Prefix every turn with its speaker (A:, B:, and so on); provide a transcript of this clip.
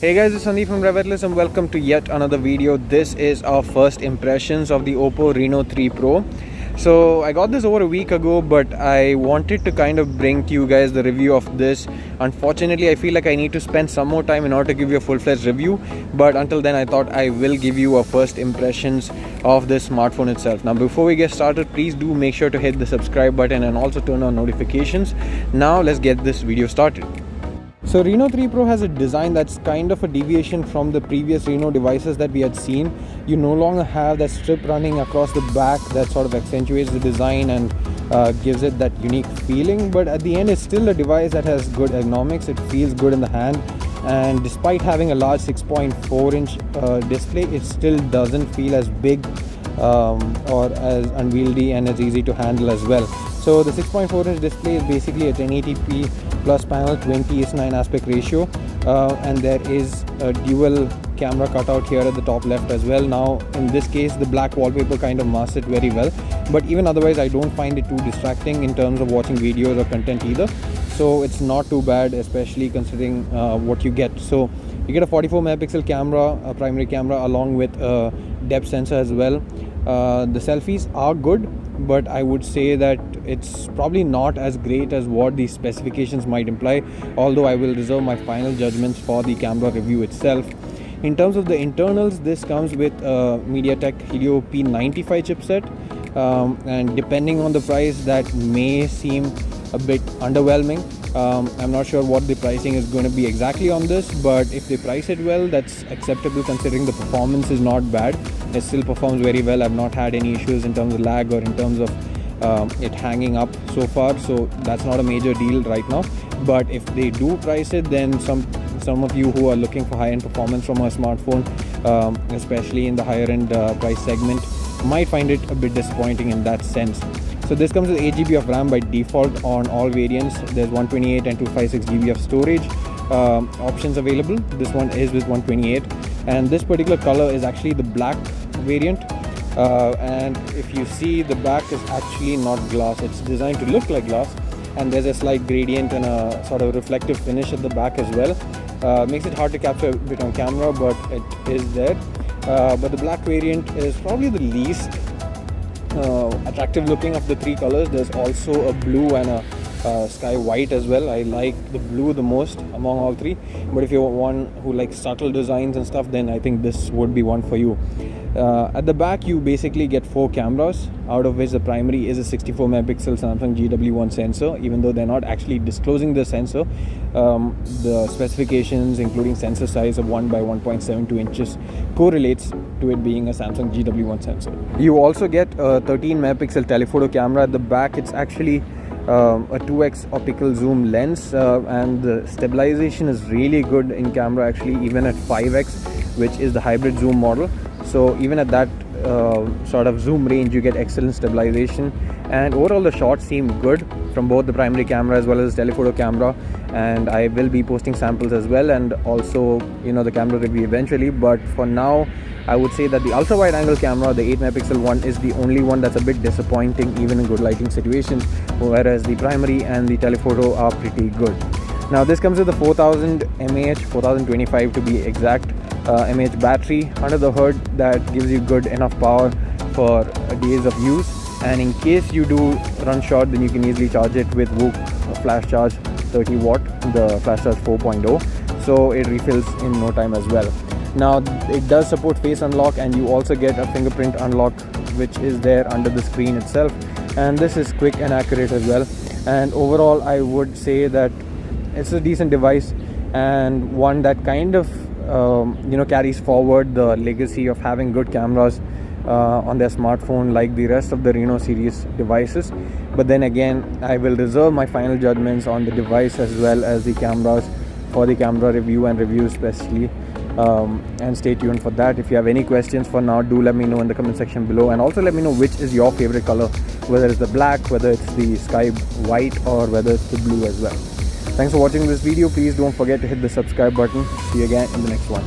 A: Hey guys, it's Sandeep from RevAtlas and welcome to yet another video. This is our first impressions of the OPPO Reno 3 Pro. So I got this over a week ago, but I wanted to kind of bring to you guys the review of this. Unfortunately, I feel like I need to spend some more time in order to give you a full-fledged review. But until then, I thought I will give you a first impressions of this smartphone itself. Now, before we get started, please do make sure to hit the subscribe button and also turn on notifications. Now, let's get this video started. So Reno 3 Pro has a design that's kind of a deviation from the previous Reno devices that we had seen. You no longer have that strip running across the back that sort of accentuates the design and gives it that unique feeling, but at the end it's still a device that has good ergonomics. It feels good in the hand, and despite having a large 6.4-inch display, it still doesn't feel as big or as unwieldy and as easy to handle as well. So the 6.4-inch display is basically a 1080p plus panel, 20:9 aspect ratio, and there is a dual camera cutout here at the top left as well. Now in this case the black wallpaper kind of masks it very well, but even otherwise I don't find it too distracting in terms of watching videos or content either. So it's not too bad, especially considering what you get. So you get a 44 megapixel camera, a primary camera, along with a depth sensor as well. The selfies are good, but I would say that it's probably not as great as what the specifications might imply, although I will reserve my final judgments for the camera review itself. In terms of the internals, this comes with a MediaTek Helio P95 chipset, and depending on the price, that may seem a bit underwhelming. I'm not sure what the pricing is going to be exactly on this, but if they price it well, that's acceptable considering the performance is not bad. It still performs very well. I've not had any issues in terms of lag or in terms of it hanging up so far, so that's not a major deal right now. But if they do price it, then some of you who are looking for high-end performance from a smartphone, especially in the higher-end price segment, might find it a bit disappointing in that sense. So this comes with 8 GB of RAM by default on all variants. There's 128 and 256 GB of storage options available. This one is with 128, and this particular color is actually the black variant. And if you see, the back is actually not glass. It's designed to look like glass, and there's a slight gradient and a sort of reflective finish at the back as well. Makes it hard to capture a bit on camera, but it is there. But the black variant is probably the least attractive looking of the three colors. There's also a blue and a sky white as well. I like the blue the most among all three, but if you're one who likes subtle designs and stuff, then I think this would be one for you. At the back you basically get 4 cameras, out of which the primary is a 64 megapixel Samsung GW1 sensor. Even though they're not actually disclosing the sensor, the specifications including sensor size of 1 by 1.72 inches correlates to it being a Samsung GW1 sensor. You also get a 13 megapixel telephoto camera at the back. It's actually a 2x optical zoom lens, and the stabilization is really good in camera, actually, even at 5x, which is the hybrid zoom model. So even at that sort of zoom range, you get excellent stabilization, and overall the shots seem good from both the primary camera as well as the telephoto camera. And I will be posting samples as well, and also the camera review eventually. But for now, I would say that the ultra wide angle camera, the 8 megapixel one, is the only one that's a bit disappointing even in good lighting situations, whereas the primary and the telephoto are pretty good. Now this comes with a 4000 mAh, 4025 to be exact, mAh battery under the hood that gives you good enough power for days of use. And in case you do run short, then you can easily charge it with Whoop flash charge 30 watt, the flash charge 4.0, so it refills in no time as well. Now it does support face unlock, and you also get a fingerprint unlock which is there under the screen itself, and this is quick and accurate as well. And overall I would say that it's a decent device, and one that kind of carries forward the legacy of having good cameras on their smartphone like the rest of the Reno series devices. But then again, I will reserve my final judgments on the device as well as the cameras for the camera review and review especially, and stay tuned for that. If you have any questions for now, do let me know in the comment section below, and also let me know which is your favorite color, whether it's the black, whether it's the sky white, or whether it's the blue as well. Thanks for watching this video. Please don't forget to hit the subscribe button. See you again in the next one.